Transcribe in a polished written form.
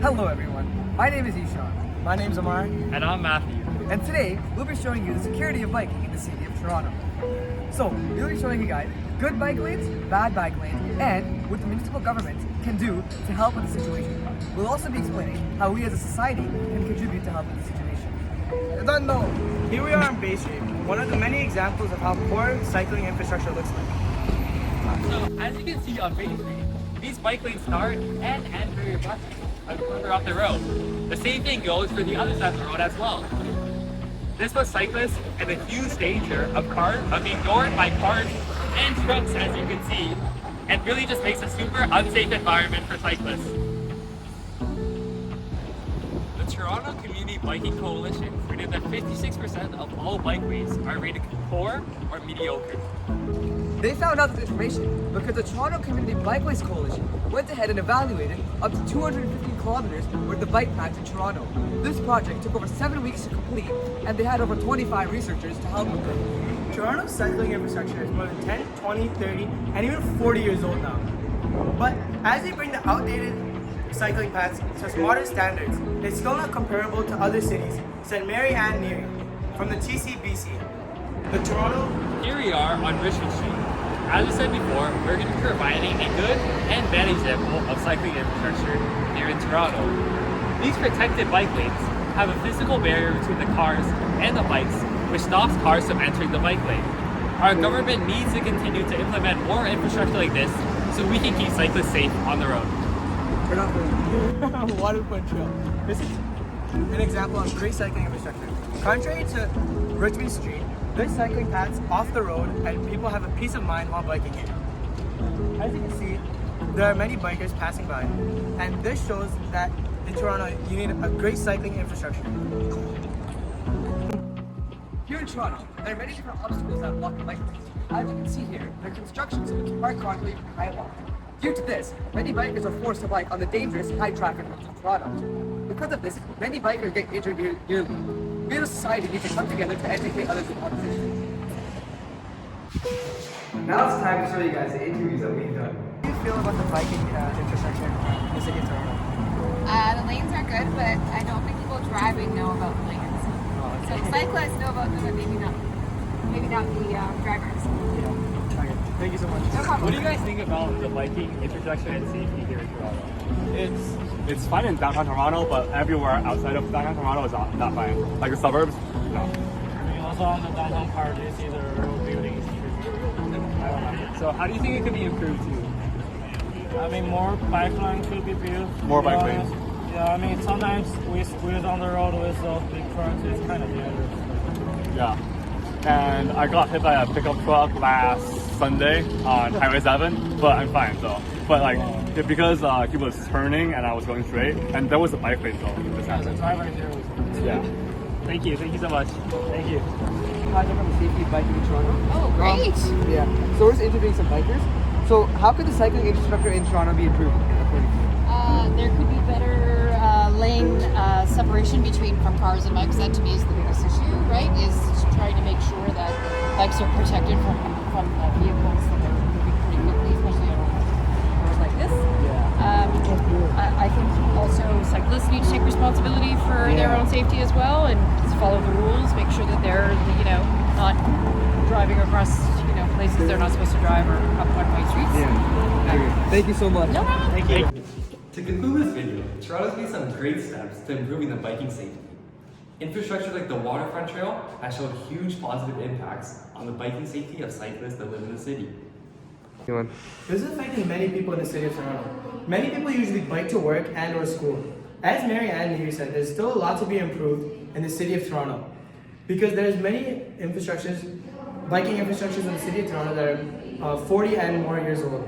Hello everyone, my name is Ishan. My name's Amar. And I'm Matthew. And today, we'll be showing you the security of biking in the city of Toronto. So, we'll be showing you guys good bike lanes, bad bike lanes, and what the municipal government can do to help with the situation. We'll also be explaining how we as a society can contribute to help with the situation. Don't know. Here we are on Bay Street, one of the many examples of how poor cycling infrastructure looks like. So, as you can see on Bay Street, these bike lanes start and end very abruptly further up the road. The same thing goes for the other side of the road as well. This puts cyclists in a huge danger of being ignored by cars and trucks, as you can see, and really just makes a super unsafe environment for cyclists. The Toronto Community Biking Coalition rated that 56% of all bikeways are rated poor or mediocre. They found out this information because the Toronto Community Bikeways Coalition went ahead and evaluated up to 250 kilometers worth of bike paths in Toronto. This project took over 7 weeks to complete, and they had over 25 researchers to help with it. Toronto's cycling infrastructure is more than 10, 20, 30, and even 40 years old now. But as they bring the outdated cycling paths to modern standards, it's still not comparable to other cities, said Mary Ann Neary from the TCBC. The Toronto. Here we are on Richmond Street. As we said before, we're going to be providing a good and bad example of cycling infrastructure here in Toronto. These protected bike lanes have a physical barrier between the cars and the bikes, which stops cars from entering the bike lane. Our government needs to continue to implement more infrastructure like this so we can keep cyclists safe on the road. Waterfront Trail. This is an example of great cycling infrastructure. Contrary to Richmond Street, there's cycling paths off the road and people have a peace of mind while biking here. As you can see, there are many bikers passing by, and this shows that in Toronto you need a great cycling infrastructure. Here in Toronto, there are many different obstacles that block the bike lanes. As you can see here, there are construction so we can park cars where you can high walk. Due to this, many bikers are forced to bike on the dangerous high traffic roads of Toronto. Because of this, many bikers get injured yearly. We as a society need to come together to educate others about this issue. Now it's time to show you guys the interviews that we've done. How do you feel about the biking infrastructure in the city of Toronto? The lanes are good, but I don't think people driving know about the lanes. So cyclists know about them, but maybe not the drivers. Yeah. Okay. Thank you so much. No problem. What do you guys think about the biking infrastructure and safety here in Toronto? It's fine in downtown Toronto, but everywhere outside of downtown Toronto is not fine. Like the suburbs, no. I mean, also on the downtown part, you see the road buildings. I don't know. So how do you think it could be improved too? I mean, more bike lanes could be built. More bike lanes. Yeah, I mean, sometimes we squeeze on the road with those big trucks. It's kind of dangerous. Yeah. And I got hit by a pickup truck last Sunday on Highway 7, but I'm fine, so. But like, because he was turning and I was going straight, and there was a bike lane, so this Yeah, the happened. driver here was. Yeah. Thank you so much. Thank you. Project on the safety of biking in Toronto. Oh, great! Yeah. So we're just interviewing some bikers. So how could the cycling infrastructure in Toronto be improved, according to you? There could be better lane separation from cars and bikes. That to me is the biggest issue, right? Is trying to make sure that bikes are protected from vehicles that are moving pretty quickly, especially on a road like this. I think also cyclists need to take responsibility for their own safety as well and follow the rules, make sure that they're not driving across places they're not supposed to drive or up one-way streets. Thank you so much. No problem. Thank you. To conclude this video, Toronto's made some great steps to improving the biking safety. Infrastructure like the Waterfront Trail has shown huge positive impacts on the biking safety of cyclists that live in the city. This is affecting many people in the city of Toronto. Many people usually bike to work and or school. As Mary Ann Neary said, there's still a lot to be improved in the city of Toronto because there's many biking infrastructures in the city of Toronto that are 40 and more years old.